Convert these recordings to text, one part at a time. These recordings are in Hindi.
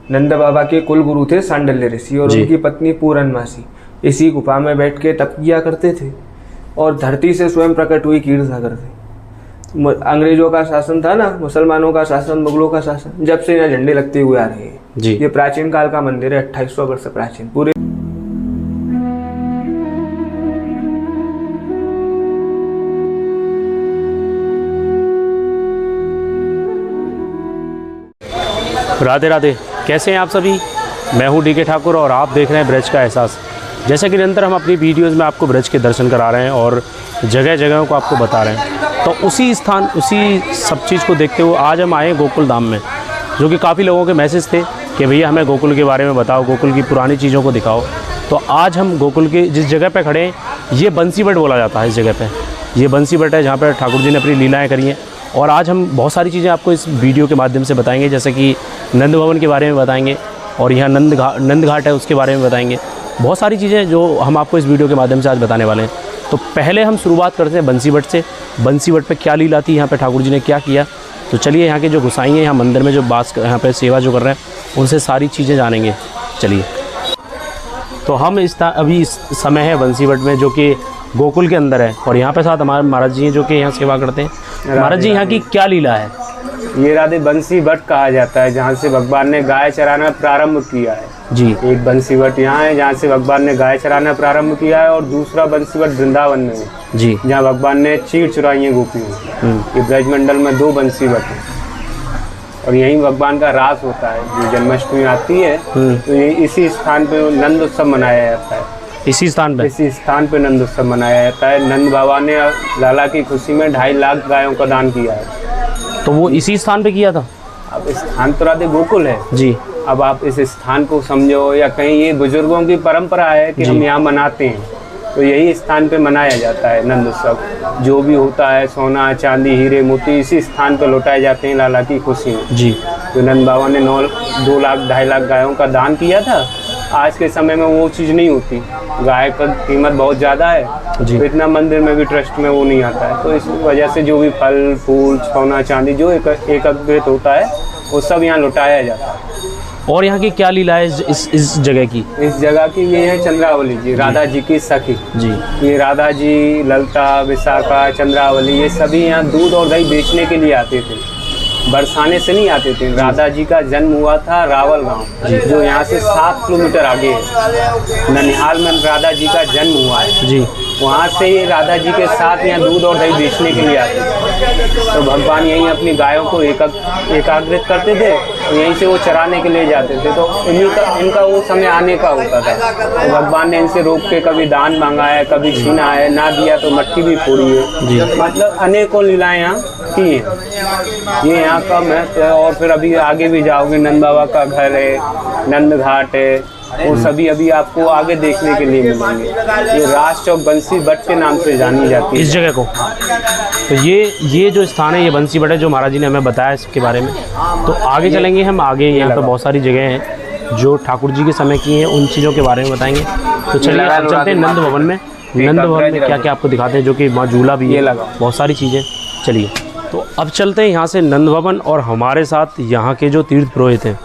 नंद बाबा के कुल गुरु थे सांडल्य ऋषि और उनकी पत्नी पूरनमासी इसी गुफा में बैठ के तप किया करते थे और धरती से स्वयं प्रकट हुई क्षीरसागर थे। अंग्रेजों का शासन था ना, मुसलमानों का शासन, मुगलों का शासन, जब से यहाँ झंडे लगते हुए आ रहे हैं। ये प्राचीन काल का मंदिर है, 2800 वर्ष प्राचीन। पूरे राधे राधे, कैसे हैं आप सभी। मैं हूं DK ठाकुर और आप देख रहे हैं ब्रज का एहसास। जैसा कि निरंतर हम अपनी वीडियोस में आपको ब्रज के दर्शन करा रहे हैं और जगह जगहों को आपको बता रहे हैं, तो उसी स्थान, उसी सब चीज़ को देखते हुए आज हम आए गोकुल धाम में, जो कि काफ़ी लोगों के मैसेज थे कि भैया हमें गोकुल के बारे में बताओ, गोकुल की पुरानी चीज़ों को दिखाओ। तो आज हम गोकुल के जिस जगह पर खड़े हैं, ये बंसी बट बोला जाता है इस जगह पर। ये बंसी बट है जहाँ पर ठाकुर जी ने अपनी लीलाएँ करी हैं और आज हम बहुत सारी चीज़ें आपको इस वीडियो के माध्यम से बताएंगे, जैसे कि नंद भवन के बारे में बताएंगे और यहाँ नंद घाट है उसके बारे में बताएंगे। बहुत सारी चीज़ें जो हम आपको इस वीडियो के माध्यम से आज बताने वाले हैं। तो पहले हम शुरुआत करते हैं बंसी बट से। बंसी बट पे क्या लीला थी, यहाँ पे ठाकुर जी ने क्या किया। तो चलिए यहाँ के जो गुसाई हैं, यहाँ मंदिर में जो यहाँ पे सेवा जो कर रहे हैं, उनसे सारी चीज़ें जानेंगे। चलिए, तो हम अभी इस समय है बंसी बट में, जो कि गोकुल के अंदर है और यहाँ पे साथ हमारे महाराज जी हैं जो कि यहाँ सेवा करते हैं। महाराज जी, यहाँ की क्या लीला है। ये राधे बंसी बट कहा जाता है, जहाँ से भगवान ने गाय चराना प्रारंभ किया है जी। एक बंसी बट यहाँ है जहाँ से भगवान ने गाय चराना प्रारंभ किया है और दूसरा बंसी बट वृंदावन में है जी, जहाँ भगवान ने चीड़ चुराई है गोपियों। ये ब्रजमंडल में 2 बंसी बट है और यहीं भगवान का रास होता है। जो जन्माष्टमी आती है तो ये इसी स्थान पे नंद उत्सव मनाया जाता है। इसी स्थान पे नंद उत्सव मनाया जाता है। नंद बाबा ने लाला की खुशी में 2.5 लाख गायों का दान किया है। तो वो इसी स्थान पे किया था। अब स्थान तो राधे गोकुल है जी। अब आप इस स्थान को समझो या कहीं ये बुजुर्गों की परंपरा है कि हम यहाँ मनाते हैं, तो यही स्थान पे मनाया जाता है नंद उत्सव। जो भी होता है सोना चांदी हीरे मोती इसी स्थान पे लौटाए जाते हैं लाला की खुशी में जी। तो नंद बाबा ने 2 लाख 2.5 लाख गायों का दान किया था। आज के समय में वो चीज़ नहीं होती, गाय का कीमत बहुत ज़्यादा है तो इतना मंदिर में भी ट्रस्ट में वो नहीं आता है। तो इस वजह से जो भी फल फूल सोना चांदी जो एकत्रित होता है वो सब यहाँ लौटाया जाता है। और यहाँ की क्या लीला है इस जगह की। इस जगह की ये है चंद्रावली जी, राधा जी की सखी जी। ये राधा जी, ललता, विशाखा, चंद्रावली ये सभी यहाँ दूध और दही बेचने के लिए आते थे, बरसाने से नहीं आते थे। राधा जी का जन्म हुआ था रावल गांव, जो यहाँ से 7 किलोमीटर आगे है। ननिहाल में राधा जी का जन्म हुआ है जी। वहाँ से ये राधा जी के साथ यहाँ दूध और दही बेचने के लिए आते थे। तो भगवान यहीं अपनी गायों को एकाग्रित करते थे और यहीं से वो चराने के लिए जाते थे। तो इनका वो समय आने का होता था, तो भगवान ने इनसे रोक के कभी दान मांगा है, कभी छीना है, ना दिया तो मटकी भी फोड़ी है। मतलब अनेकों लीलाएं यहाँ की हैं। ये यहाँ का महत्व है। और फिर अभी आगे भी जाओगे, नंद बाबा का घर है, नंद घाट है, वो सभी अभी आपको आगे देखने के लिए मिलेंगे। ये रास चौक बंसी बट के नाम से जानी जाती है इस जगह को। तो ये जो स्थान है ये बंसी बट है, जो महाराज जी ने हमें बताया इसके बारे में। तो आगे चलेंगे हम, आगे यहाँ पर बहुत सारी जगह हैं जो ठाकुर जी के समय की हैं, उन चीज़ों के बारे में बताएंगे। तो चलिए अब चलते हैं नंद भवन में। नंद भवन में क्या क्या आपको दिखाते हैं, जो कि माँ झूला भी है, बहुत सारी चीज़ें। चलिए, तो अब चलते हैं यहाँ से नंद भवन और हमारे साथ यहाँ के जो तीर्थ पुरोहित हैं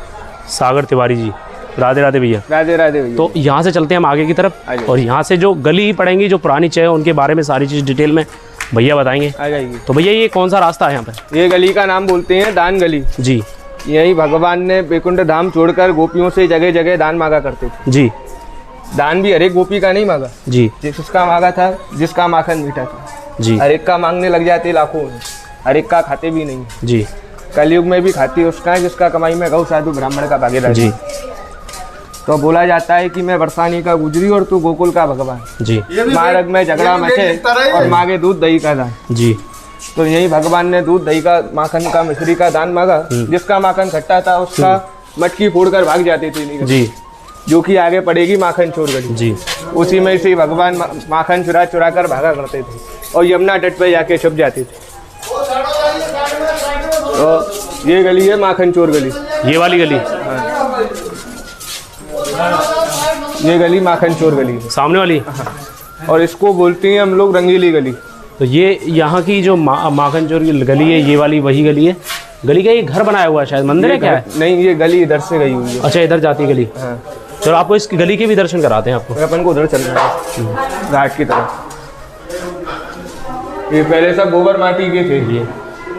सागर तिवारी जी। राधे राधे भैया। राधे राधे भैया। तो यहाँ से चलते हैं हम आगे की तरफ और यहाँ से जो गली पड़ेंगी, जो पुरानी चय है, उनके बारे में सारी चीज़ डिटेल में भैया बताएंगे। आ जाइए। तो भैया ये कौन सा रास्ता है यहाँ पे। ये गली का नाम बोलते हैं दान गली जी। यही भगवान ने वैकुंठ धाम छोड़कर गोपियों से जगह जगह दान मांगा करते थे जी। दान भी हर एक गोपी का नहीं मांगा जी, जिसका मांगा था, जिसका माखन मीठा था जी। हर एक का मांगने लग जाते लाखों, हर एक का खाते भी नहीं जी। कलयुग में भी खाती उसका है जिसका कमाई में गौ साधु ब्राह्मण का भागीदार जी। तो बोला जाता है कि मैं बरसाने का गुजरी और तू गोकुल का भगवान जी। मार्ग में झगड़ा मचे और मांगे दूध दही का दान जी। तो यही भगवान ने दूध दही का, माखन का, मिश्री का दान मांगा। जिसका माखन खट्टा था उसका मटकी फोड़कर भाग जाती थी जी, जो कि आगे पड़ेगी माखन चोर गली जी। उसी में से भगवान माखन चुरा कर भागा करते थे और यमुना तट पर जाके छुप जाते थे। तो ये गली है माखन चोर गली, ये वाली गली। ये गली माखन चोर गली सामने वाली। और इसको बोलते हैं हम लोग रंगीली गली। तो ये यहाँ की जो माखन चोर गली है, ये वाली वही गली है गली का ये घर बनाया हुआ है, शायद मंदिर है क्या है? नहीं, ये गली इधर से गई हुई है। अच्छा, इधर जाती है गली। हाँ। चलो आपको इस गली के भी दर्शन कराते हैं आपको। अपन को उधर चल रहा है घाट की तरफ। ये पहले सब गोबर माटी के थे।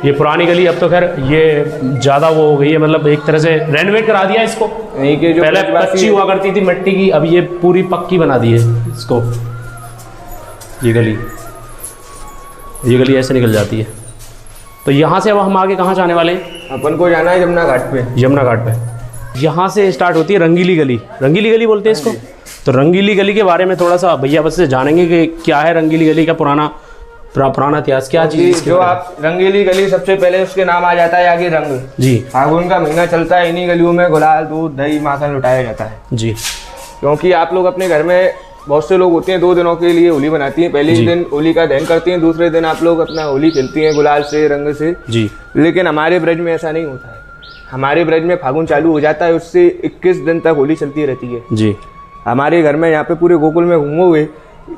ये पुरानी गली, अब तो खैर ये ज़्यादा वो हो गई है, मतलब एक तरह से रेनोवेट करा दिया इसको। नहीं कि जो पहले कच्ची हुआ करती थी मिट्टी की, अब ये पूरी पक्की बना दी है इसको। ये गली ऐसे निकल जाती है। तो यहाँ से अब हम आगे कहाँ जाने वाले हैं? अपन को जाना है यमुना घाट पे। यमुना घाट पे यहाँ से स्टार्ट होती है रंगीली गली। रंगीली गली बोलते हैं इसको। तो रंगीली गली के बारे में थोड़ा सा भैया बस से जानेंगे कि क्या है रंगीली गली का पुराना इतिहास, क्या चीज़। जो आप रंगीली गली, सबसे पहले उसके नाम आ जाता है आगे रंग जी। फागुन का महीना चलता है, इन्हीं गलियों में गुलाल, दूध, दही, माखन लुटाया जाता है जी। क्योंकि आप लोग अपने घर में बहुत से लोग होते हैं 2 दिनों के लिए होली बनाती हैं। पहले ही दिन होली का दहन करती हैं, दूसरे दिन आप लोग अपना होली खेलती हैं गुलाल से, रंग से जी। लेकिन हमारे ब्रज में ऐसा नहीं होता है। हमारे ब्रज में फागुन चालू हो जाता है, उससे 21 दिन तक होली चलती रहती है जी। हमारे घर में यहाँ पे पूरे गोकुल में घूमो हुए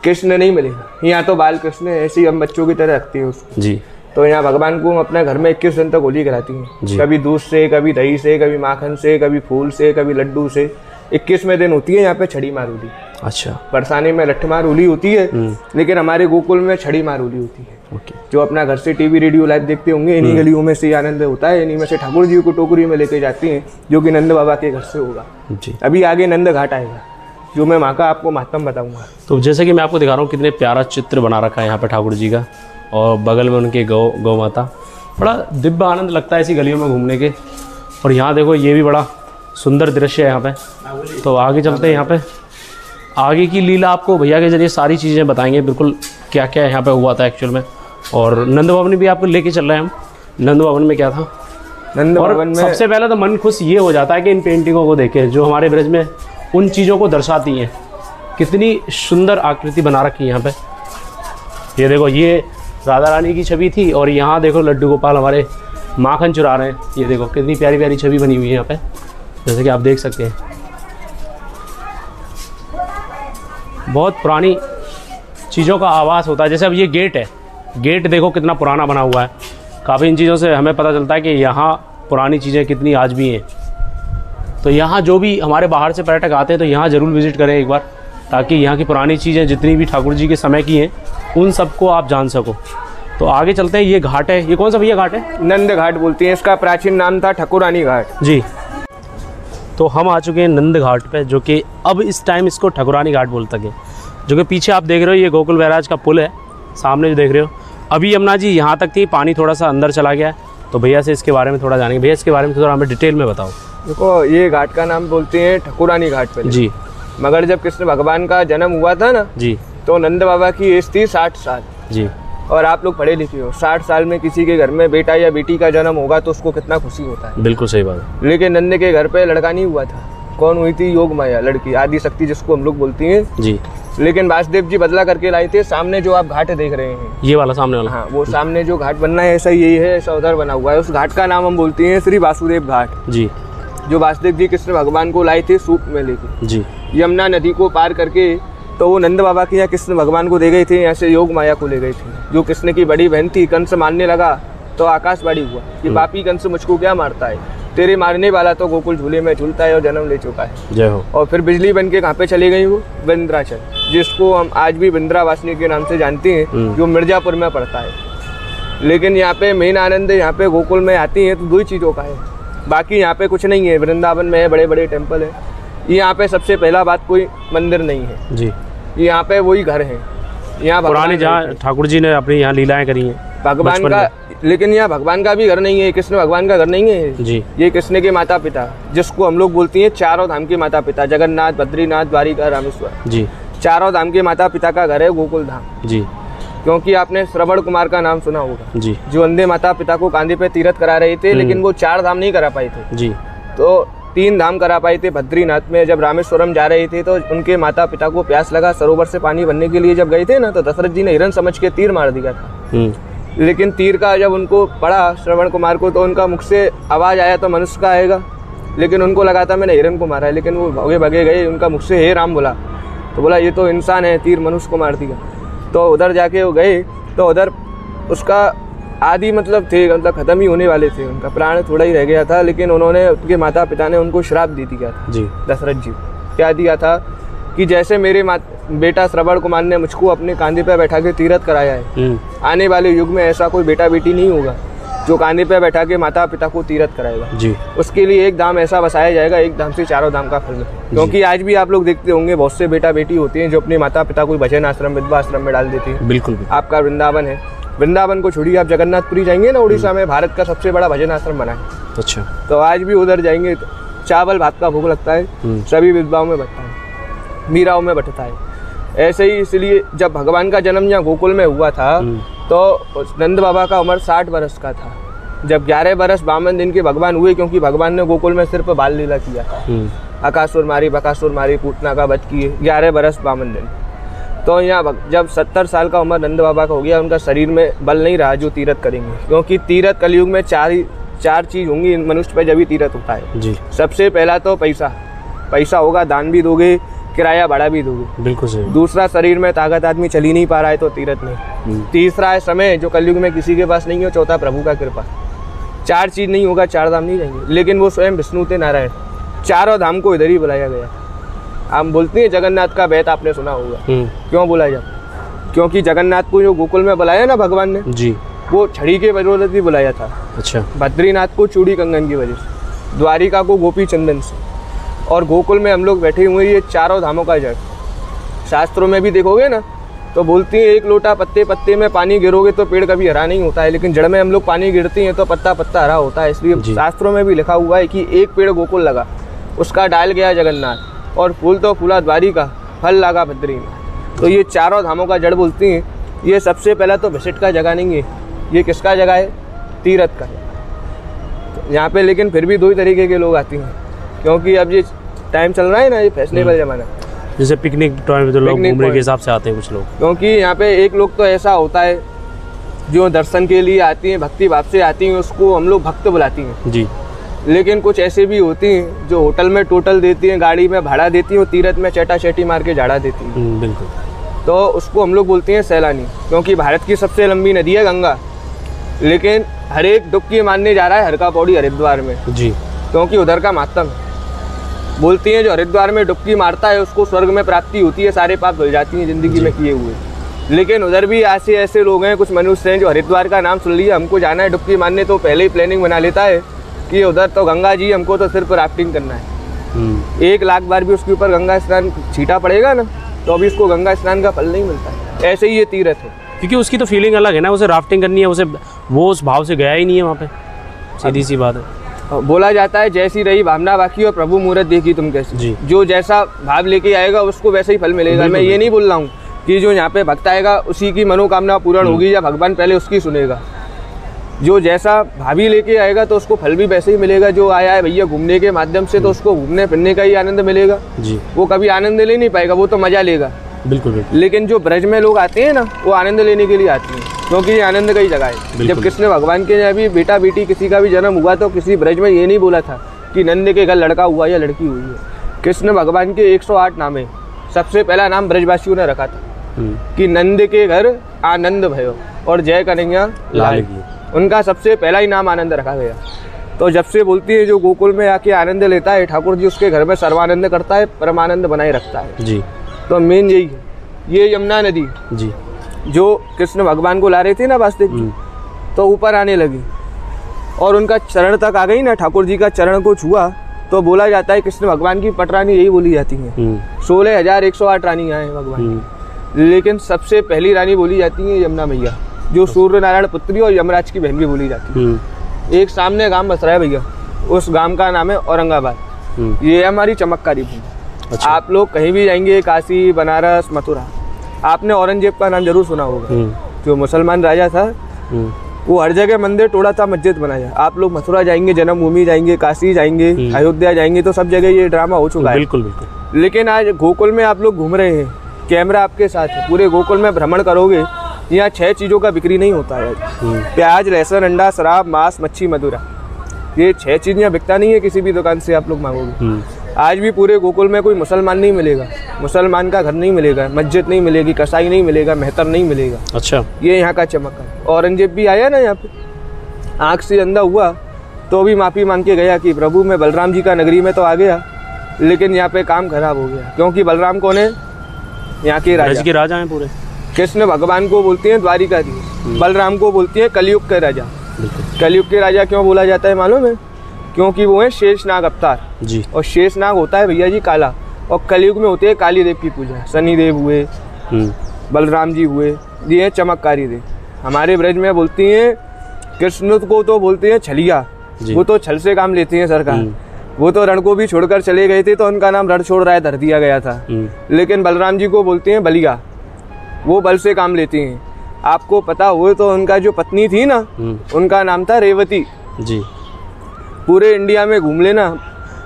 कृष्ण नहीं मिलेगा। यहाँ तो बाल कृष्ण ऐसे ही हम बच्चों की तरह रखते हैं उसको जी। तो यहाँ भगवान को हम अपने घर में 21 दिन तक होली कराती हैं। कभी दूध से, कभी दही से, कभी माखन से, कभी फूल से, कभी लड्डू से। 21वें दिन होती है यहाँ पे छड़ी मार होली। अच्छा। बरसाने में लठमार होली होती है, लेकिन हमारे गोकुल में छड़ी मार होली होती है। जो अपना घर से टीवी रेडियो लाइव देखते होंगे, इन्हीं गलियों में से आनंद होता है। इन्हीं में से ठाकुर जी को टोकरी में लेके जाती हैं, जो कि नंद बाबा के घर से होगा जी। अभी आगे नंद घाट आएगा, जो मैं वहाँ का आपको महत्व बताऊंगा। तो जैसे कि मैं आपको दिखा रहा हूँ कितने प्यारा चित्र बना रखा है यहाँ पे ठाकुर जी का, और बगल में उनके गौ माता। बड़ा दिव्य आनंद लगता है ऐसी गलियों में घूमने के। और यहाँ देखो, ये भी बड़ा सुंदर दृश्य है यहाँ पे। तो आगे चलते हैं, यहाँ पे आगे की लीला आपको भैया के जरिए सारी चीज़ें बताएंगे, बिल्कुल क्या क्या यहाँ पे हुआ था एक्चुअल में। और नंद भवन भी आपको लेके चल रहे हैं हम। नंद भवन में क्या था? नंद भवन में सबसे पहले तो मन खुश ये हो जाता है कि इन पेंटिंगों को देखें जो हमारे ब्रज में उन चीज़ों को दर्शाती हैं। कितनी सुंदर आकृति बना रखी है यहाँ पे। ये देखो, ये राधा रानी की छवि थी, और यहाँ देखो लड्डू गोपाल हमारे माखन चुरा रहे हैं। ये देखो कितनी प्यारी प्यारी छवि बनी हुई है यहाँ पे, जैसे कि आप देख सकते हैं। बहुत पुरानी चीज़ों का आवास होता है। जैसे अब ये गेट है, गेट देखो कितना पुराना बना हुआ है। काफ़ी इन चीज़ों से हमें पता चलता है कि यहाँ पुरानी चीज़ें कितनी आज भी हैं। तो यहाँ जो भी हमारे बाहर से पर्यटक आते हैं तो यहाँ ज़रूर विज़िट करें एक बार, ताकि यहाँ की पुरानी चीज़ें जितनी भी ठाकुर जी के समय की हैं उन सबको आप जान सको। तो आगे चलते हैं। ये घाट है, ये कौन सा भैया घाट है? नंद घाट बोलते हैं। इसका प्राचीन नाम था ठकुरानी घाट जी। तो हम आ चुके हैं नंद घाट पे, जो कि अब इस टाइम इसको ठकुरानी घाट बोलते हैं। जो कि पीछे आप देख रहे हो, ये गोकुल बैराज का पुल है सामने जो देख रहे हो। अभी यमुना जी यहाँ तक थी, पानी थोड़ा सा अंदर चला गया है। तो भैया से इसके बारे में थोड़ा जानेंगे। भैया इसके बारे में थोड़ा हमें डिटेल में बताओ। देखो, ये घाट का नाम बोलते हैं ठकुरानी घाट पे जी। मगर जब कृष्ण भगवान का जन्म हुआ था ना जी, तो नंद बाबा की एज थी 60 साल जी। और आप लोग पढ़े लिखे हो, 60 साल में किसी के घर में बेटा या बेटी का जन्म होगा तो उसको कितना खुशी होता है। बिल्कुल सही बात है। लेकिन नंद के घर पे लड़का नहीं हुआ था। कौन हुई थी? योग माया, लड़की आदि शक्ति जिसको हम लोग बोलती हैं जी। लेकिन वासुदेव जी बदला करके लाए थे। सामने जो आप घाट देख रहे हैं, ये वाला सामने वाला? हाँ, वो सामने जो घाट बनना है ऐसा यही है, ऐसा उधर बना हुआ है। उस घाट का नाम हम बोलते हैं श्री वासुदेव घाट जी। जो वासुदेव जी कृष्ण भगवान को लाए थे सूप में लेके जी। यमुना नदी को पार करके। तो वो नंद बाबा के यहाँ कृष्ण भगवान को दे गए थे, यहाँ से योग माया को ले गए थे। जो कृष्ण की बड़ी बहन थी, कंस मारने लगा तो आकाशवाणी हुआ कि पापी कंस मुझको क्या मारता है, तेरे मारने वाला तो गोकुल झूले में झूलता है और जन्म ले चुका है। जय हो। और फिर बिजली बन के कहाँ पे चली गई? वो विंध्याचल, जिसको हम आज भी विंध्यावासिनी के नाम से जानते हैं, जो मिर्जापुर में पड़ता है। लेकिन यहाँ पे मेन आनंद यहाँ पे गोकुल में आती है तो 2 ही चीज़ों का है, बाकी यहाँ पे कुछ नहीं है। वृंदावन में है, बड़े बड़े टेम्पल है। यहाँ पे सबसे पहला बात, कोई मंदिर नहीं है जी। यहाँ पे वही घर है। यहाँ पुराने जहाँ ठाकुर जी ने अपनी यहाँ लीलाएं करी हैं भगवान का, लेकिन यहाँ भगवान का भी घर नहीं है, कृष्ण भगवान का घर नहीं है जी। ये कृष्ण के माता पिता, जिसको हम लोग बोलते हैं चारों धाम के माता पिता, जगन्नाथ, बद्रीनाथ, द्वारिका, रामेश्वर जी। चारों धाम के माता पिता का घर है गोकुल धाम जी। क्योंकि आपने श्रवण कुमार का नाम सुना होगा जी। जो अंधे माता पिता को कांधे पे तीर्थ करा रहे थे, लेकिन वो 4 धाम नहीं करा पाए थे जी। तो 3 धाम करा पाए थे। बद्रीनाथ में जब रामेश्वरम जा रहे थे तो उनके माता पिता को प्यास लगा, सरोवर से पानी भरने के लिए जब गए थे ना, तो दशरथ जी ने हिरण समझ के तीर मार दिया था। लेकिन तीर का जब उनको पड़ा श्रवण कुमार को, तो उनका मुख से आवाज़ आया तो मनुष्य का आएगा, लेकिन उनको लगा था मैंने हिरण को मारा है। लेकिन वो भगे भगे गए, उनका मुख से हे राम बोला, तो बोला ये तो इंसान है, तीर मनुष्य को मार दिया। तो उधर जाके वो गए तो उधर उसका आदि मतलब थे, मतलब खत्म ही होने वाले थे, उनका प्राण थोड़ा ही रह गया था, लेकिन उन्होंने, उनके माता पिता ने उनको श्राप दी थी। क्या था जी दशरथ जी? क्या दिया था कि जैसे मेरे बेटा श्रवण कुमार ने मुझको अपने कांधे पे बैठा के तीरथ कराया है, आने वाले युग में ऐसा कोई बेटा बेटी नहीं होगा जो कांधे पे बैठा के माता पिता को तीरथ कराएगा जी। उसके लिए एक धाम ऐसा बसाया जाएगा, एक धाम से चारों धाम का फल मिले। क्योंकि आज भी आप लोग देखते होंगे बहुत से बेटा बेटी होते हैं जो अपने माता पिता को भजन आश्रम, विधवा आश्रम में डाल देते हैं। बिल्कुल। आपका वृंदावन है, वृंदावन को छोड़िए, आप जगन्नाथपुरी जाएंगे ना, उड़ीसा में भारत का सबसे बड़ा भजन आश्रम बना है। अच्छा। तो आज भी उधर जाएंगे तो चावल भात का भोग लगता है, सभी विधवाओं में बटता है, मीराओं में बटता है। ऐसे ही इसलिए जब भगवान का जन्म यहाँ गोकुल में हुआ था तो नंद बाबा का उम्र 60 वर्ष का था। जब 11 वर्ष 52 दिन के भगवान हुए, क्योंकि भगवान ने गोकुल में सिर्फ बाल लीला किया था, अकासुर मारी, बकासुर मारी, पूतना का वध किए, 11 वर्ष 52 दिन। तो यहाँ जब 70 साल का उम्र नंद बाबा का हो गया, उनका शरीर में बल नहीं रहा जो तीरथ करेंगे, क्योंकि तीरथ कलयुग में चार चीज होंगी मनुष्य पे जब भी तीरथ होता है जी। सबसे पहला तो पैसा होगा, दान भी दोगे, किराया भाड़ा भी दोगे, बिल्कुल सही। दूसरा शरीर में ताकत, आदमी चल ही नहीं पा रहा है तो तीरथ नहीं। तीसरा है समय, जो कलयुग में किसी के पास नहीं है। चौथा प्रभु का कृपा। 4 चीज नहीं होगा, 4 धाम नहीं जाएंगे। लेकिन वो स्वयं विष्णु थे नारायण, चारों धाम को इधर ही बुलाया गया। हम बोलते हैं जगन्नाथ का बैत, आपने सुना होगा। क्यों बुलाया जाता? क्योंकि जगन्नाथ को जो गोकुल में बुलाया ना भगवान ने जी, वो छड़ी के बदौलत भी बुलाया था। अच्छा। बद्रीनाथ को चूड़ी कंगन की वजह से, द्वारिका को गोपी चंदन से, और गोकुल में हम लोग बैठे हुए ये चारों धामों का जड़। शास्त्रों में भी देखोगे ना तो बोलती है एक लोटा पत्ते पत्ते में पानी गिरोगे तो पेड़ कभी हरा नहीं होता है, लेकिन जड़ में हम लोग पानी गिरते हैं तो पत्ता पत्ता हरा होता है। इसलिए शास्त्रों में भी लिखा हुआ है कि एक पेड़ गोकुल लगा, उसका डाल गया जगन्नाथ, और फूल तो फूला द्वारिका, फल लगा बद्रीनाथ। तो ये चारों धामों का जड़ बोलती हैं। ये सबसे पहला तो विजिट का जगह नहीं है, ये किसका जगह है? तीरथ का। यहाँ पे लेकिन फिर भी 2 ही तरीके के लोग आते हैं, क्योंकि अब ये टाइम चल रहा है ना, ये फैशनेबल जमाना, जैसे पिकनिक टाइम तो लोग घूमने के हिसाब से आते हैं कुछ लोग। क्योंकि यहाँ पे एक लोग तो ऐसा होता है जो दर्शन के लिए आती हैं, भक्ति भाव से आती हैं, उसको हम लोग भक्त बुलाती हैं जी। लेकिन कुछ ऐसे भी होती हैं जो होटल में टोटल देती हैं, गाड़ी में भाड़ा देती हैं, और तीरथ में चटा चटी मार के झाड़ा देती हैं। बिल्कुल। तो उसको हम लोग बोलते हैं सैलानी। क्योंकि भारत की सबसे लंबी नदी है गंगा, लेकिन हर एक डुबकी मारने जा रहा है हरका पौड़ी हरिद्वार में जी, क्योंकि उधर का मातम है। बोलती हैं जो हरिद्वार में डुबकी मारता है उसको स्वर्ग में प्राप्ति होती है, सारे पाप धुल जाती हैं जिंदगी में किए हुए। लेकिन उधर भी ऐसे लोग हैं, कुछ मनुष्य हैं जो हरिद्वार का नाम सुन लिया, हमको जाना है डुबकी मारने, तो पहले ही प्लानिंग बना लेता है कि उधर तो गंगा जी, हमको तो सिर्फ राफ्टिंग करना है। 1 लाख बार भी उसके ऊपर गंगा स्नान छीटा पड़ेगा ना तो अभी उसको गंगा स्नान का फल नहीं मिलता है। ऐसे ही ये तीरथ है, क्योंकि उसकी तो फीलिंग अलग है ना, उसे राफ्टिंग करनी है, उसे वो उस भाव से गया ही नहीं है वहाँ पे, सीधी सी बात है। बोला जाता है जैसी रही भावना बाकी और प्रभु मुहूर्त देखी तुम कैसी। जी। जो जैसा भाव लेके आएगा उसको वैसे ही फल मिलेगा। मैं ये नहीं बोल रहा हूँ कि जो यहाँ पे भक्त आएगा उसी की मनोकामना पूर्ण होगी या भगवान पहले उसकी सुनेगा। जो जैसा भाभी लेके आएगा तो उसको फल भी वैसे ही मिलेगा। जो आया है भैया घूमने के माध्यम से तो उसको घूमने फिरने का ही आनंद मिलेगा जी। वो कभी आनंद ले नहीं पाएगा, वो तो मजा लेगा। बिल्कुल बिल्कुल। लेकिन जो ब्रज में लोग आते हैं ना वो आनंद लेने के लिए आते हैं, क्योंकि ये आनंद का ही जगह है। जब कृष्ण भगवान के यहाँ भी बेटा बेटी किसी का भी जन्म हुआ तो किसी ब्रज में ये नहीं बोला था कि नंद के घर लड़का हुआ या लड़की हुई है। कृष्ण भगवान के 108 नाम है। सबसे पहला नाम ब्रजवासियों ने रखा था कि नंद के घर आनंद भयो और जय कन्हैया लाल की। उनका सबसे पहला ही नाम आनंद रखा गया। तो जब से बोलती है जो गोकुल में आके आनंद लेता है ठाकुर जी उसके घर में सर्वानंद करता है, परमानंद बनाए रखता है जी। तो मेन यही है। ये यमुना नदी जी जो कृष्ण भगवान को ला रहे थे ना वासुदेव जी, तो ऊपर आने लगी और उनका चरण तक आ गई ना, ठाकुर जी का चरण को छुआ तो बोला जाता है कृष्ण भगवान की पटरानी यही बोली जाती है। 16,108 रानियाँ हैं भगवान, लेकिन सबसे पहली रानी बोली जाती है यमुना मैया, जो सूर्य नारायण पुत्री और यमराज की बहन भी बोली जाती है। एक सामने गांव बस रहा है भैया, उस गांव का नाम है औरंगाबाद। ये हमारी चमत्कारी भूमि। अच्छा। आप लोग कहीं भी जाएंगे, काशी, बनारस, मथुरा, आपने औरंगजेब का नाम जरूर सुना होगा। जो मुसलमान राजा था वो हर जगह मंदिर तोड़ा था, मस्जिद बनाया। आप लोग मथुरा जाएंगे, जन्मभूमि जाएंगे, काशी जाएंगे, अयोध्या जाएंगे तो सब जगह ये ड्रामा हो चुका है। बिल्कुल बिल्कुल। लेकिन आज गोकुल में आप लोग घूम रहे हैं, कैमरा आपके साथ है, पूरे गोकुल में भ्रमण करोगे, यहाँ 6 चीज़ों का बिक्री नहीं होता है। प्याज, लहसुन, अंडा, शराब, मांस, मच्छी, मदिरा, ये 6 चीज़ यहाँ बिकता नहीं है किसी भी दुकान से आप लोग मांगोगे। आज भी पूरे गोकुल में कोई मुसलमान नहीं मिलेगा, मुसलमान का घर नहीं मिलेगा, मस्जिद नहीं मिलेगी, कसाई नहीं मिलेगा, मेहतर नहीं मिलेगा। अच्छा, ये यहाँ का चमक है। औरंगजेब भी आया ना यहाँ पे, आँख से अंधा हुआ तो भी माफ़ी मांग के गया कि प्रभु मैं बलराम जी का नगरी में तो आ गया, लेकिन यहाँ पे काम खराब हो गया। क्योंकि बलराम कौन है? यहाँ के राजा, के राजा हैं पूरे। कृष्ण भगवान को बोलते हैं द्वारिकाधीश, बलराम को बोलते हैं कलयुग के राजा। कलयुग के राजा क्यों बोला जाता है मालूम है? क्योंकि वो है शेषनाग अवतार जी। और शेषनाग होता है भैया जी काला, और कलयुग में होते हैं काली देव की पूजा। शनि देव हुए, बलराम जी हुए, ये है चमत्कारी देव। हमारे ब्रज में बोलती हैं कृष्ण को तो बोलते हैं छलिया, वो तो छल से काम लेती हैं सरकार। वो तो रण को भी छोड़कर चले गए थे तो उनका नाम रण छोड़ राय धर दिया गया था। लेकिन बलराम जी को बोलते हैं बलिया, वो बल से काम लेती हैं। आपको पता हो तो उनका जो पत्नी थी ना, उनका नाम था रेवती जी। पूरे इंडिया में घूम लेना,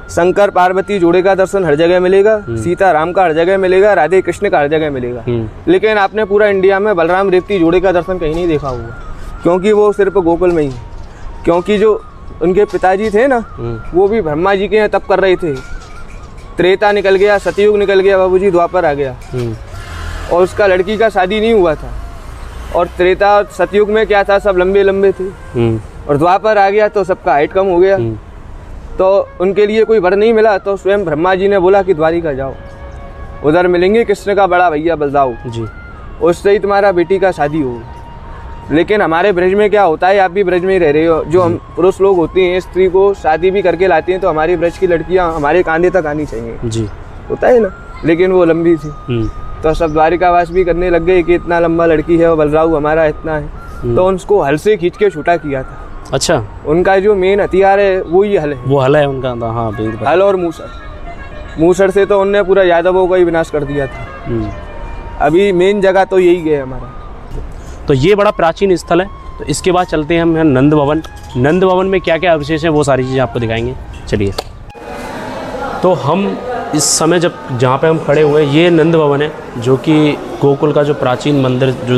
शंकर पार्वती जोड़े का दर्शन हर जगह मिलेगा, सीता राम का हर जगह मिलेगा, राधे कृष्ण का हर जगह मिलेगा। लेकिन आपने पूरा इंडिया में बलराम रेवती जोड़े का दर्शन कहीं नहीं देखा होगा, क्योंकि वो सिर्फ गोकुल में ही है। क्योंकि जो उनके पिताजी थे ना, वो भी ब्रह्मा जी के यहाँ तप कर रहे थे। त्रेता निकल गया, सतयुग निकल गया बाबूजी, द्वापर आ गया और उसका लड़की का शादी नहीं हुआ था। और त्रेता और सतयुग में क्या था, सब लंबे लंबे थे, और द्वापर आ गया तो सबका हाइट कम हो गया। तो उनके लिए कोई वर नहीं मिला, तो स्वयं ब्रह्मा जी ने बोला कि द्वारिका जाओ, उधर मिलेंगे कृष्ण का बड़ा भैया बलदाऊ जी, उससे ही तुम्हारा बेटी का शादी हो। लेकिन हमारे ब्रज में क्या होता है, आप भी ब्रज में ही रह रहे हो, जो हम पुरुष लोग होते हैं स्त्री को शादी भी करके लाते हैं तो हमारी ब्रज की लड़कियां हमारे कांधे तक आनी चाहिए जी, होता है ना। लेकिन वो लंबी थी तो सब द्वारिकावास भी करने लग गए कि इतना लंबा लड़की है और बलराऊ हमारा इतना है, तो उसको हल से खींच के छूटा किया था। अच्छा, उनका जो मेन हथियार है वो ही हल है, वो हल है उनका। हाँ, हल और मूसर से तो उनने पूरा यादवों का ही विनाश कर दिया था। अभी मेन जगह तो यही गए हमारा। तो ये बड़ा प्राचीन स्थल है। तो इसके बाद चलते हैं हम नंद भवन। नंद भवन में क्या क्या अवशेष हैं वो सारी चीज़ें आपको दिखाएंगे, चलिए। तो हम इस समय जहाँ पे हम खड़े हुए हैं, ये नंद भवन है, जो कि गोकुल का जो प्राचीन मंदिर, जो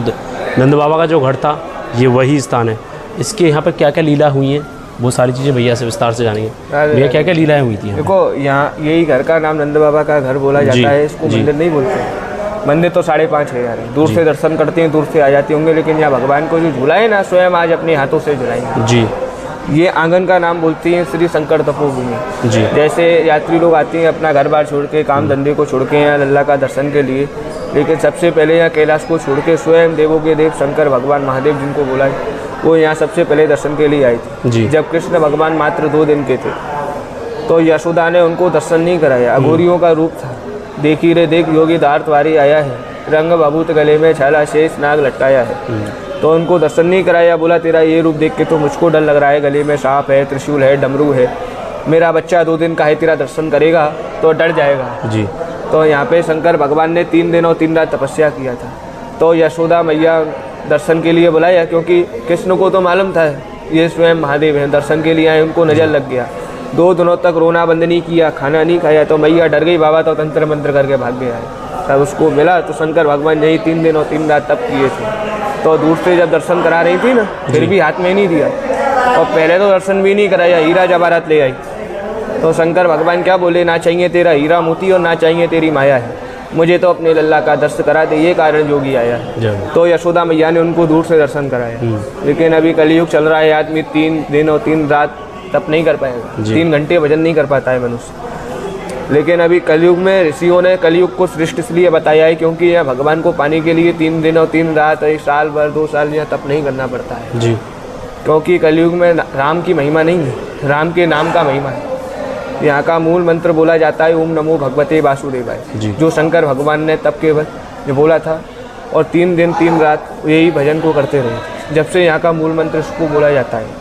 नंद बाबा का जो घर था, ये वही स्थान है। इसके यहाँ पे क्या क्या लीला हुई हैं वो सारी चीज़ें भैया से विस्तार से जानेंगे। भैया क्या क्या लीलाएँ हुई थी? देखो, यहाँ यही घर का नाम नंद बाबा का घर बोला जाता है, इसको मंदिर नहीं बोलते। मंदिर तो 5.5 है यार, दूर से दर्शन करते हैं, दूर से आ जाते होंगे, लेकिन यहाँ भगवान को जो झूला है ना, स्वयं आज अपने हाथों से झुलाएंगे जी। ये आंगन का नाम बोलती हैं श्री शंकर तपोभूमि जी। जैसे यात्री लोग आते हैं अपना घर बार छोड़ के, काम धंधे को छोड़ के यहाँ लल्ला का दर्शन के लिए, लेकिन सबसे पहले यहाँ कैलाश को छोड़ के स्वयं देवों के देव शंकर भगवान महादेव जिनको बोला है, वो यहाँ सबसे पहले दर्शन के लिए आए थे जी। जब कृष्ण भगवान मात्र 2 दिन के थे तो यशोदा ने उनको दर्शन नहीं कराया, अघोरियों का रूप था। देखी रे देख योगी दार तुम्हारी आया है, रंग बबूत गले में छाला शेष नाग लटकाया है। तो उनको दर्शन नहीं कराया, बोला तेरा ये रूप देख के तो मुझको डर लग रहा है, गले में सांप है, त्रिशूल है, डमरू है, मेरा बच्चा 2 दिन का है, तेरा दर्शन करेगा तो डर जाएगा जी। तो यहाँ पे शंकर भगवान ने 3 दिन और 3 रात तपस्या किया था। तो यशोदा मैया दर्शन के लिए बुलाया, क्योंकि कृष्ण को तो मालूम था ये स्वयं महादेव हैं, दर्शन के लिए आए, उनको नज़र लग गया। 2 दिनों तक रोना बंद नहीं किया, खाना नहीं खाया, तो मैया डर गई, बाबा तो तंत्र मंत्र करके भाग गया है। तब उसको मिला तो शंकर भगवान यही 3 दिन और 3 रात तप किए थे। तो दूर से जब दर्शन करा रही थी ना, फिर भी हाथ में नहीं दिया, और पहले तो दर्शन भी नहीं कराया, हीरा जवाहरात ले आई। तो शंकर भगवान क्या बोले, ना चाहिए तेरा हीरा मोती और ना चाहिए तेरी माया है, मुझे तो अपने लल्ला का दर्शन करा दे, ये कारण जोगी आया है। तो यशोदा मैया ने उनको दूर से दर्शन कराया। लेकिन अभी कलयुग चल रहा है, आदमी 3 दिन और 3 रात तप नहीं कर पाएगा, 3 घंटे भजन नहीं कर पाता है मनुष्य। लेकिन अभी कलयुग में ऋषियों ने कलयुग को श्रेष्ठ इसलिए बताया है क्योंकि यहाँ भगवान को पाने के लिए 3 दिन और 3 रात, 1 साल भर 2 साल यहाँ तप नहीं करना पड़ता है जी। क्योंकि कलयुग में राम की महिमा नहीं है, राम के नाम का महिमा है। यहाँ का मूल मंत्र बोला जाता है ओम नमो भगवते वासुदेवाय, जो शंकर भगवान ने तप के जो बोला था, और 3 दिन 3 रात यही भजन को करते रहे, जब से यहाँ का मूल मंत्र इसको बोला जाता है।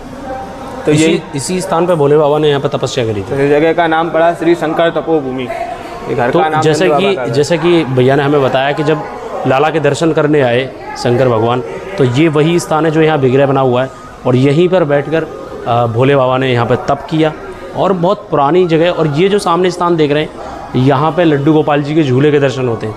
तो इसी स्थान पर भोले बाबा ने यहाँ पर तपस्या करी थी। तो जगह का नाम पड़ा श्री शंकर तपोभूमि। घर का नाम जैसे कि भैया ने हमें बताया कि जब लाला के दर्शन करने आए शंकर भगवान, तो ये वही स्थान है जो यहाँ विग्रह बना हुआ है, और यहीं पर बैठकर भोले बाबा ने यहाँ पर तप किया, और बहुत पुरानी जगह। और ये जो सामने स्थान देख रहे हैं, यहाँ पे लड्डू गोपाल जी के झूले के दर्शन होते हैं,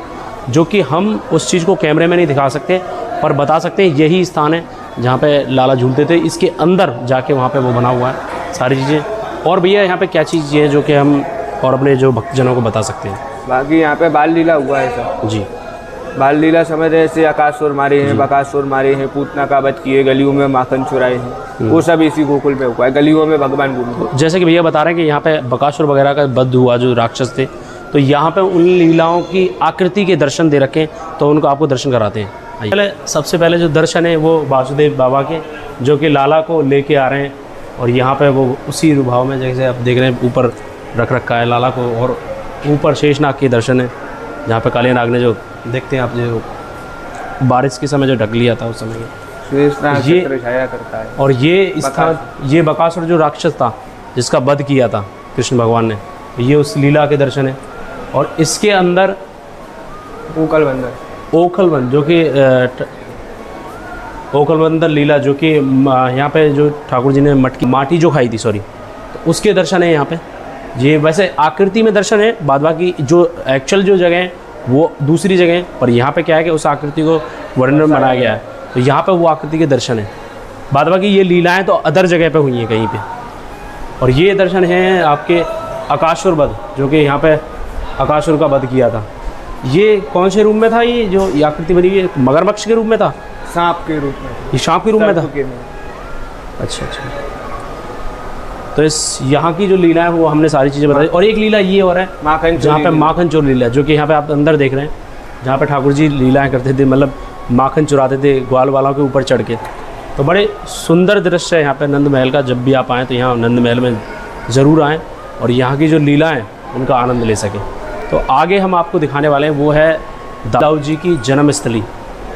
जो कि हम उस चीज़ को कैमरे में नहीं दिखा सकते, पर बता सकते हैं यही स्थान है जहाँ पे लाला झूलते थे। इसके अंदर जाके वहाँ पे वो बना हुआ है सारी चीज़ें। और भैया यहाँ पे क्या चीज़ है जो कि हम और अपने जो भक्तजनों को बता सकते हैं? बाकी यहाँ पे बाल लीला हुआ है सर। जी। बाल लीला समय जैसे आकासुर मारे हैं, बकासुर मारे हैं, पूतना का वध किए, गलियों में माखन चुराए हैं, वो सब इसी गोकुल में हुआ है। गलियों में भगवान घूमे। जैसे कि भैया बता रहे हैं कि यहाँ पे बकासुर वगैरह का वध हुआ, जो राक्षस थे, तो यहाँ पे उन लीलाओं की आकृति के दर्शन दे रखे, तो उनको आपको दर्शन कराते हैं। पहले सबसे पहले जो दर्शन है वो वासुदेव बाबा के, जो कि लाला को लेके आ रहे हैं, और यहाँ पे वो उसी रूभाव में जैसे आप देख रहे हैं ऊपर रख रखा है लाला को, और ऊपर शेषनाग के दर्शन है, जहाँ पे काले नाग ने जो देखते हैं आप, जो बारिश के समय जो ढक लिया था उस समय, ये छाया करता है। और ये स्थान, ये बकासुर जो राक्षस था जिसका वध किया था कृष्ण भगवान ने, ये उस लीला के दर्शन है। और इसके अंदर ओखलबंद जो कि ओखलबंदर लीला, जो कि यहाँ पे जो ठाकुर जी ने माटी जो खाई थी, सॉरी, तो उसके दर्शन है यहाँ पे। ये वैसे आकृति में दर्शन है, बाद बाकी जो एक्चुअल जो जगह है वो दूसरी जगह है, पर यहाँ पे क्या है कि उस आकृति को वर्णन बनाया गया है, तो यहाँ पे वो आकृति के दर्शन है। बाद बाकी ये लीलाएँ तो अदर जगह पे हुई हैं कहीं पे। और ये दर्शन है आपके आकासुर वध, जो कि यहाँ पे आकासुर का वध किया था। ये कौन से रूप में था? ये जो आकृति बनी हुई है मगरमच्छ के रूप में था, सांप के रूप में, ये सांप के रूप में था। अच्छा अच्छा। तो इस यहाँ की जो लीला है वो हमने सारी चीज़ें बताई। और एक लीला ये और है माखन, जहाँ पे माखन चोर लीला, जो कि यहाँ पे आप अंदर देख रहे हैं, जहाँ पे ठाकुर जी लीलाएँ करते थे, मतलब माखन चुराते थे ग्वाल वालों के ऊपर चढ़ के। तो बड़े सुंदर दृश्य है यहाँ पे नंद महल का। जब भी आप आएँ तो यहाँ नंद महल में ज़रूर आएँ और यहाँ की जो लीला है उनका आनंद ले सकें। तो आगे हम आपको दिखाने वाले हैं वो है दाऊ जी की जन्मस्थली,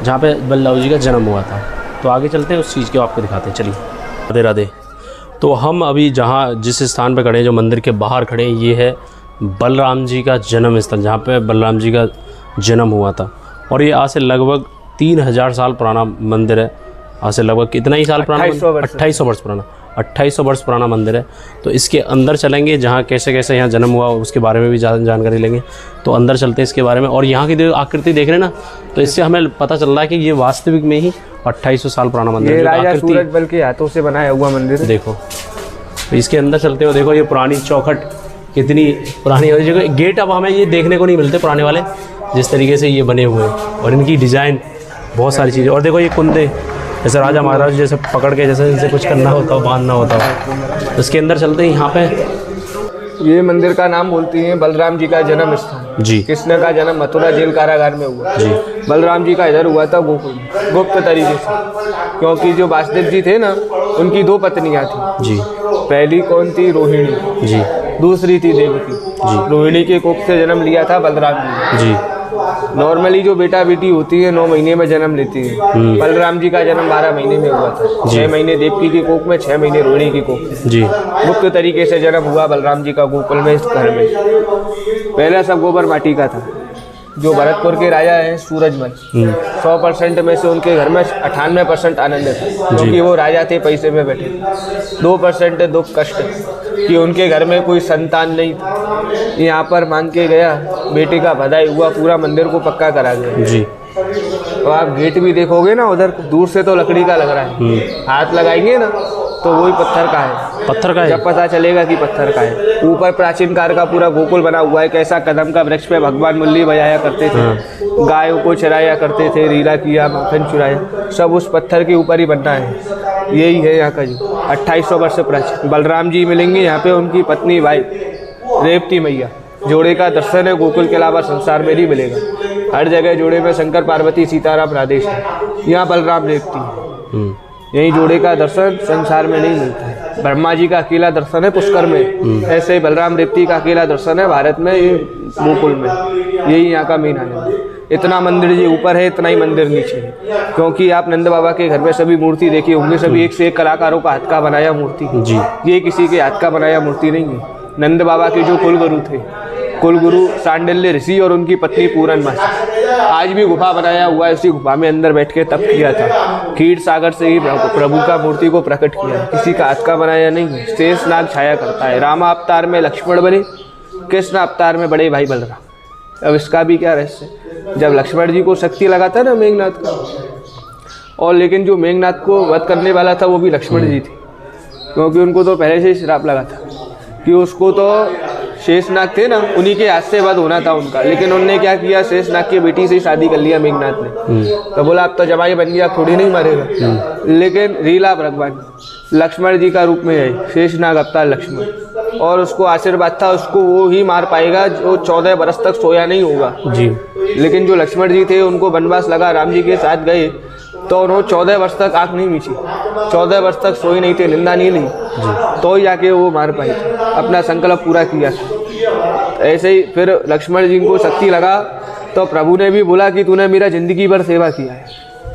जहाँ पे बलदाऊ जी का जन्म हुआ था। तो आगे चलते हैं, उस चीज़ को आपको दिखाते हैं। चलिए। राधे राधे। तो हम अभी जहाँ जिस स्थान पर खड़े हैं, जो मंदिर के बाहर खड़े हैं, ये है बलराम जी का जन्म स्थल, जहाँ पे बलराम जी का जन्म हुआ था। और ये आज से लगभग 3000 साल पुराना मंदिर है। आज से लगभग कितना ही साल पुराना? 2800 वर्ष पुराना। 2800 वर्ष पुराना मंदिर है। तो इसके अंदर चलेंगे, जहाँ कैसे कैसे यहाँ जन्म हुआ उसके बारे में भी ज़्यादा जानकारी लेंगे। तो अंदर चलते हैं इसके बारे में। और यहाँ की जो आकृति देख रहे हैं ना, तो इससे हमें पता चल रहा है कि ये वास्तविक में ही 2800 साल पुराना मंदिर है। राजा सूरजमल के हाथों से बनाया हुआ मंदिर है। देखो, तो इसके अंदर चलते हो, देखो ये पुरानी चौखट कितनी पुरानी है। जगह गेट अब हमें ये देखने को नहीं मिलते पुराने वाले, जिस तरीके से ये बने हुए हैं, और इनकी डिज़ाइन बहुत सारी चीज़ें। और देखो ये कुंदे, जैसे राजा महाराज जैसे पकड़ के जैसे इनसे कुछ करना होता हो, बांधना होता हो। तो इसके अंदर चलते हैं। यहाँ पे ये मंदिर का नाम बोलती हैं बलराम जी का जन्म स्थान जी। कृष्ण का जन्म मथुरा जेल कारागार में हुआ जी। बलराम जी का इधर हुआ था गोकुल में, गुप्त तरीके से, क्योंकि जो वासुदेव जी थे ना, उनकी 2 पत्नियां थी जी। पहली कौन थी? रोहिणी जी। दूसरी थी देवकी जी। रोहिणी के कोख से जन्म लिया था बलराम जी जी। नॉर्मली जो बेटा बेटी होती है 9 महीने में जन्म लेती है। बलराम जी का जन्म 12 महीने में हुआ था। 6 महीने देवकी की कोख में, 6 महीने रोहिणी की कोख में। जी। गुप्त तरीके से जन्म हुआ बलराम जी का गोकुल में, इस घर में। पहला सब गोबर माटी का था। जो भरतपुर के राजा हैं सूरजमल, 100% में से उनके घर में 98% आनंद था, क्योंकि वो राजा थे, पैसे में बैठे। 2% दुख कष्ट कि उनके घर में कोई संतान नहीं थी। यहाँ पर मांग के गया, बेटे का भदाई हुआ, पूरा मंदिर को पक्का करा गया जी। तो आप गेट भी देखोगे ना, उधर दूर से तो लकड़ी का लग रहा है, हाथ लगाएंगे ना तो वही पत्थर का है। पत्थर का है? जब पता चलेगा कि पत्थर का है। ऊपर प्राचीन काल का पूरा गोकुल बना हुआ है। कैसा कदम का वृक्ष पे भगवान मुरली बजाया करते थे, गायों को चराया करते थे, रीला किया, माखन चुराया, सब उस पत्थर के ऊपर ही बनना है। यही है यहाँ का जो 2800 वर्ष प्राचीन। बलराम जी मिलेंगे यहाँ पे, उनकी पत्नी भाई रेवती मैया। जोड़े का दर्शन है गोकुल के अलावा संसार में नहीं मिलेगा। हर जगह जोड़े में शंकर पार्वती सीताराम राधेश है, यहाँ बलराम रेवती है। यही जोड़े का दर्शन संसार में नहीं मिलता है। ब्रह्मा जी का अकेला दर्शन है पुष्कर में, ऐसे ही बलराम रेवती का अकेला दर्शन है भारत में, ये गोकुल में। यही यहाँ का मेन आनंद है। इतना मंदिर जी ऊपर है, इतना ही मंदिर नीचे है, क्योंकि आप नंद बाबा के घर में सभी मूर्ति देखी होंगे, सभी एक से एक कलाकारों का हाथ का बनाया मूर्ति जी। ये किसी के हाथ का बनाया मूर्ति नहीं है। नंद बाबा के जो कुलगुरु थे, कुलगुरु सांडिल्य ऋषि और उनकी पत्नी पूरन मासी, आज भी गुफा बनाया हुआ है। उसी गुफा में अंदर बैठ के तप किया था। खीर सागर से ही प्रभु का मूर्ति को प्रकट किया, किसी का हाथ का बनाया नहीं है। शेष नाग छाया करता है। रामा अवतार में लक्ष्मण बने, कृष्ण अवतार में बड़े भाई बलराम। अब इसका भी क्या रहस्य, जब लक्ष्मण जी को शक्ति लगा था ना मेघनाथ का, और लेकिन जो मेघनाथ को वध करने वाला था वो भी लक्ष्मण जी थे, क्योंकि उनको तो पहले से ही श्राप लगा था कि उसको तो शेषनाग थे ना, उन्हीं के हाथ से वध होना था उनका, लेकिन उन्होंने क्या किया, शेषनाग की बेटी से ही शादी कर लिया मेघनाथ ने। तो बोला अब तो जवाई बन गया, थोड़ी नहीं मरेगा। लेकिन रीला भगवान लक्ष्मण जी का रूप में है शेषनाग अवतार लक्ष्मण, और उसको आशीर्वाद था उसको वो ही मार पाएगा जो 14 बरस तक सोया नहीं होगा जी। लेकिन जो लक्ष्मण जी थे उनको वनवास लगा, राम जी के साथ गए तो उन्होंने 14 वर्ष तक आँख नहीं मीची, 14 वर्ष तक सोए नहीं थे, निंदा नहीं ली, तो ही जाके वो मार पाए थे, अपना संकल्प पूरा किया था। ऐसे ही फिर लक्ष्मण जी को शक्ति लगा तो प्रभु ने भी बोला कि तूने मेरा जिंदगी भर सेवा किया है,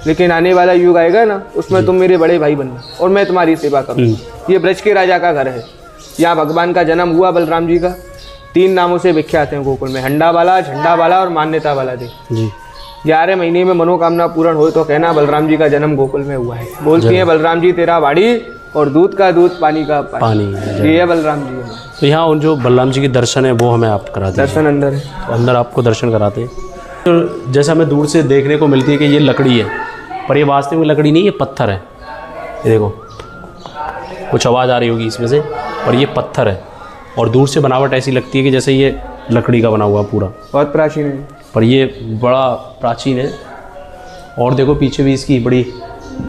लेकिन आने वाला युग आएगा ना, उसमें तुम मेरे बड़े भाई बनना और मैं तुम्हारी सेवा करूँगा। ये ब्रज के राजा का घर है, यहाँ भगवान का जन्म हुआ बलराम जी का। 3 नामों से विख्यात हैं गोकुल में, हंडा वाला, झंडा वाला और मान्यता वाला देव जी। 11 महीने में मनोकामना पूर्ण हो तो कहना बलराम जी का जन्म गोकुल में हुआ है। बोलती हैं बलराम जी तेरा वाड़ी और दूध का दूध पानी का पानी, ये है बलराम जी। तो यहाँ उन जो बलराम जी के दर्शन है वो हमें आप कराते हैं। दर्शन अंदर है, तो अंदर आपको दर्शन कराते हैं। तो जैसे हमें दूर से देखने को मिलती है कि ये लकड़ी है, पर ये वास्तव में लकड़ी नहीं, ये पत्थर है। ये देखो कुछ आवाज़ आ रही होगी इसमें से, पर ये पत्थर है और दूर से बनावट ऐसी लगती है कि जैसे ये लकड़ी का बना हुआ पूरा, बहुत प्राचीन है, पर ये बड़ा प्राचीन है। और देखो पीछे भी इसकी बड़ी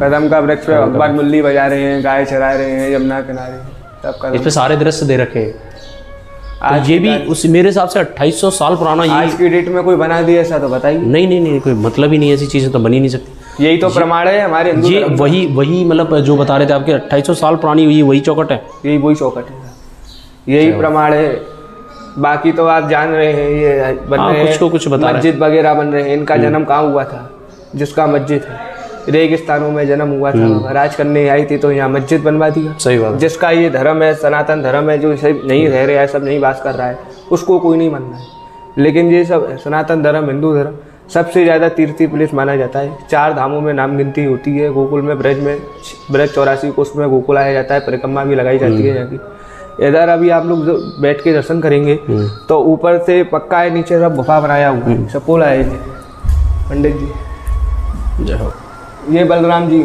कदम का वृक्ष पे भगवान मुरली बजा रहे हैं, गाय चरा रहे हैं यमुना किनारे, तब कदम। इस पे सारे दृश्य दे रखे हैं। आज ये भी उस मेरे हिसाब से 2800 साल पुराना, ये आज की डेट में कोई बना दिया ऐसा तो बताइए। नहीं, कोई मतलब ही नहीं, ऐसी चीज़ें तो बनी नहीं सकती। यही तो प्रमाण है हमारे हिंदू ये धर्म का। वही मतलब जो बता रहे थे आपके 2800 साल पुरानी हुई वही चौखट है, यही वही चौखट है, यही प्रमाण है। बाकी तो आप जान रहे हैं ये बन रहे हैं, कुछ बता रहे हैं। मस्जिद वगैरह बन रहे हैं। इनका जन्म कहाँ हुआ था, जिसका मस्जिद है रेगिस्तानों में जन्म हुआ था, राज करने आई थी तो यहाँ मस्जिद बनवा दिया। सही बात। जिसका ये धर्म है सनातन धर्म है, जो सब नहीं रह रहा है, सब नहीं वास कर रहा है, उसको कोई नहीं मानना है। लेकिन ये सब सनातन धर्म, हिंदू धर्म सबसे ज़्यादा तीर्थी प्लेस माना जाता है। 4 धामों में नाम गिनती होती है। गोकुल में ब्रज 84 कोष में गोकुल आया जाता है, परिक्रमा भी लगाई जाती है यहाँ की। इधर अभी आप लोग जो बैठ के दर्शन करेंगे तो ऊपर से पक्का है, नीचे सब गुफा बनाया हुआ है, सपोला है जी पंडित जी। जय हो। ये बलराम जी,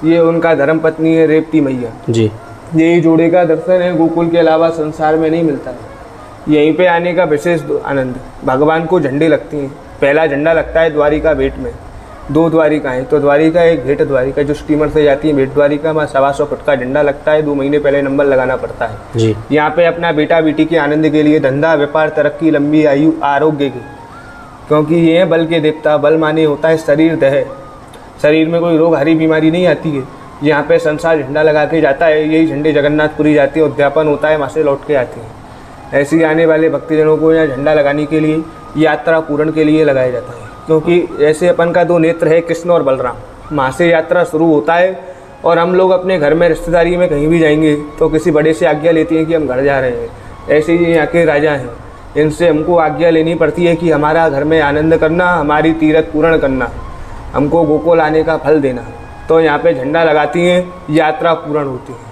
ये उनका धर्म पत्नी है रेवती मैया जी। यही जोड़े का दर्शन है, गोकुल के अलावा संसार में नहीं मिलता है। यहीं पे आने का विशेष आनंद। भगवान को झंडे लगती हैं, पहला झंडा लगता है द्वारिका भेंट में। 2 द्वारिका है, तो द्वारिका एक भेंट द्वारिका जो स्टीमर से जाती है, भेंट द्वारिका में 125 फुट का झंडा लगता है। 2 महीने पहले नंबर लगाना पड़ता है जी। यहाँ पे अपना बेटा बेटी के आनंद के लिए, धंधा व्यापार तरक्की, लंबी आयु, आरोग्य की, क्योंकि ये है बल के देवता। बल माने होता है शरीर दह, शरीर में कोई रोग हरी बीमारी नहीं आती है। यहाँ पे संसार झंडा लगा के जाता है, यही झंडे जगन्नाथपुरी जाती है, उद्यापन होता है, वहाँ से लौट के आते हैं। ऐसे ही आने वाले भक्तजनों को यहाँ झंडा लगाने के लिए, यात्रा पूर्ण के लिए लगाया जाता है। क्योंकि ऐसे अपन का 2 नेत्र है, कृष्ण और बलराम, वहाँ से यात्रा शुरू होता है। और हम लोग अपने घर में रिश्तेदारी में कहीं भी जाएंगे तो किसी बड़े से आज्ञा लेते हैं कि हम घर जा रहे हैं। ऐसे ही यहाँ के राजा हैं, इनसे हमको आज्ञा लेनी पड़ती है कि हमारा घर में आनंद करना, हमारी तीरथ पूर्ण करना, हमको गोकुल आने का फल देना। तो यहाँ पे झंडा लगाती हैं, यात्रा पूर्ण होती है।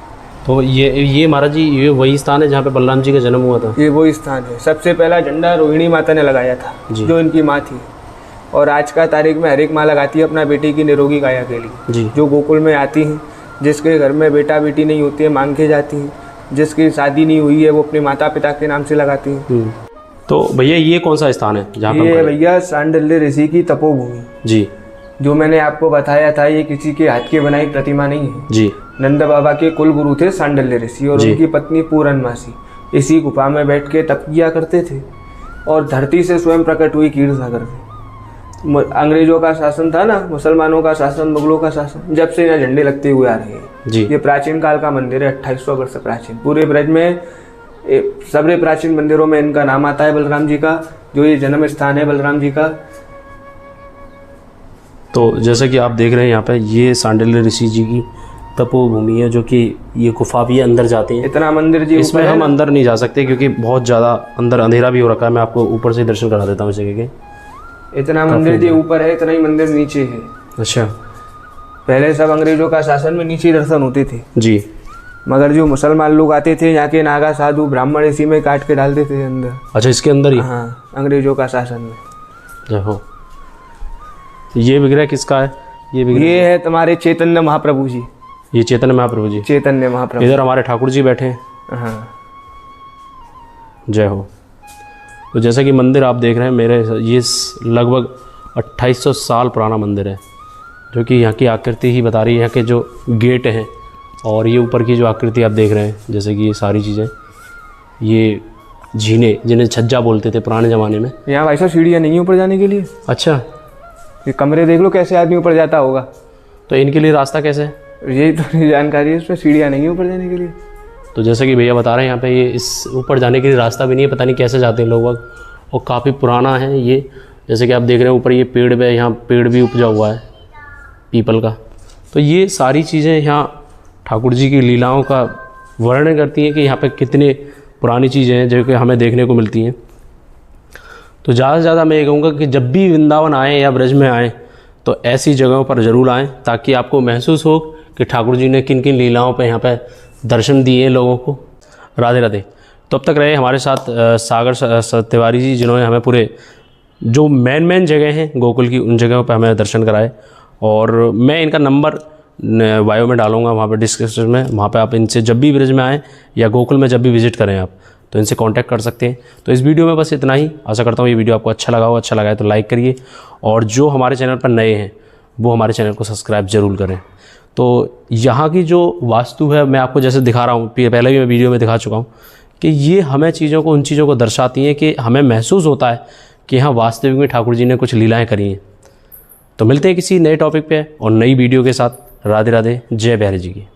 तो ये महाराज जी, ये वही स्थान है जहाँ पे बलराम जी का जन्म हुआ था? ये वही स्थान है। सबसे पहला झंडा रोहिणी माता ने लगाया था, जो इनकी माँ थी। और आज का तारीख में हर एक माँ लगाती है अपना बेटी की निरोगी काया के लिए, जो गोकुल में आती हैं। जिसके घर में बेटा बेटी नहीं होती है मांग के जाती हैं, जिसकी शादी नहीं हुई है वो अपने माता पिता के नाम से लगाती हैं। तो भैया ये कौन सा स्थान है जहाँ पे? ये भैया सांडल्य ऋषि की तपोभूमि जी, जो मैंने आपको बताया था। ये किसी के हाथ की बनाई प्रतिमा नहीं है जी। नंद बाबा के कुल गुरु थे सांडल्य ऋषि, और उनकी पत्नी पूरनमासी इसी गुफा में बैठ के तप किया करते थे। और धरती से स्वयं प्रकट हुई क्षीरसागर थे। अंग्रेजों का शासन था ना, मुसलमानों का शासन, मुगलों का शासन, जब से यहाँ झंडे लगते हुए आ रहे हैं जी। ये प्राचीन काल का मंदिर है, 2800 वर्ष प्राचीन। पूरे ब्रज में सबसे प्राचीन मंदिरों में इनका नाम आता है, बलराम जी का, जो ये जन्म स्थान है बलराम जी का। तो जैसा कि आप देख रहे हैं यहाँ पे, ये सांडल्य ऋषि जी की तपोभूमि है, जो कि ये गुफा भी अंदर जाते हैं। इतना मंदिर जी इसमें हम अंदर नहीं जा सकते क्योंकि बहुत ज़्यादा अंदर अंधेरा भी हो रखा है। मैं आपको ऊपर से दर्शन करा देता हूँ इस जगह के। इतना मंदिर जी ऊपर है, इतना ही मंदिर नीचे है। अच्छा। पहले सब अंग्रेजों का शासन में नीचे दर्शन होते थे जी, मगर जो मुसलमान लोग आते थे यहाँ के नागा साधु ब्राह्मण इसी में काट के डाल देते थे अंदर। अच्छा, इसके अंदर ही? हाँ, अंग्रेजों का शासन में। हो। ये विग्रह किसका है? ये है तुम्हारे चैतन्य महाप्रभु जी। ये चैतन्य महाप्रभु जी? चैतन्य महाप्रभु। इधर हमारे ठाकुर जी बैठे हैं। हाँ, जय हो। तो जैसा कि मंदिर आप देख रहे हैं मेरे, ये लगभग 2800 साल पुराना मंदिर है, जो कि यहाँ की आकृति ही बता रही है। यहाँ के जो गेट हैं और ये ऊपर की जो आकृति आप देख रहे हैं, जैसे कि ये सारी चीज़ें, ये झीने जिन्हें छज्जा बोलते थे पुराने ज़माने में। यहाँ भाई साहब सीढ़ियाँ नहीं है ऊपर जाने के लिए। अच्छा, ये कमरे देख लो कैसे आदमी ऊपर जाता होगा। तो इनके लिए रास्ता कैसे है? यही तो जानकारी है, इसमें सीढ़ियाँ नहीं है ऊपर जाने के लिए। तो जैसे कि भैया बता रहे हैं यहाँ पे ये इस ऊपर जाने के लिए रास्ता भी नहीं है, पता नहीं कैसे जाते हैं लोग वक्त, और काफ़ी पुराना है ये। जैसे कि आप देख रहे हैं ऊपर ये पेड़ पे, यहाँ पेड़ भी उपजा हुआ है पीपल का। तो ये सारी चीज़ें यहाँ ठाकुर जी की लीलाओं का वर्णन करती हैं कि यहाँ पे कितने पुरानी चीज़ें हैं जो कि हमें देखने को मिलती हैं। तो ज़्यादा से ज़्यादा मैं ये कहूँगा कि जब भी वृंदावन आएँ या ब्रज में आएँ तो ऐसी जगहों पर ज़रूर आएँ, ताकि आपको महसूस हो कि ठाकुर जी ने किन किन लीलाओं पे यहाँ पे दर्शन दिए लोगों को। राधे राधे। तो अब तक रहे हमारे साथ सागर तिवारी जी, जिन्होंने हमें पूरे जो मेन जगह हैं गोकुल की, उन जगहों पे हमें दर्शन कराए। और मैं इनका नंबर बायो में डालूंगा, वहाँ पे डिस्क्रिप्शन में, वहाँ पे आप इनसे जब भी ब्रज में आएँ या गोकुल में जब भी विजिट करें आप, तो इनसे कांटेक्ट कर सकते हैं। तो इस वीडियो में बस इतना ही। आशा करता हूँ ये वीडियो आपको अच्छा लगा हो। अच्छा लगा है तो लाइक करिए, और जो हमारे चैनल पर नए हैं वो हमारे चैनल को सब्सक्राइब ज़रूर करें। तो यहाँ की जो वास्तु है, मैं आपको जैसे दिखा रहा हूँ, पहले भी मैं वीडियो में दिखा चुका हूँ, कि ये हमें चीज़ों को, उन चीज़ों को दर्शाती हैं कि हमें महसूस होता है कि यहाँ वास्तविक में ठाकुर जी ने कुछ लीलाएँ करी हैं। तो मिलते हैं किसी नए टॉपिक पे और नई वीडियो के साथ। राधे राधे। जय बिहारी जी की।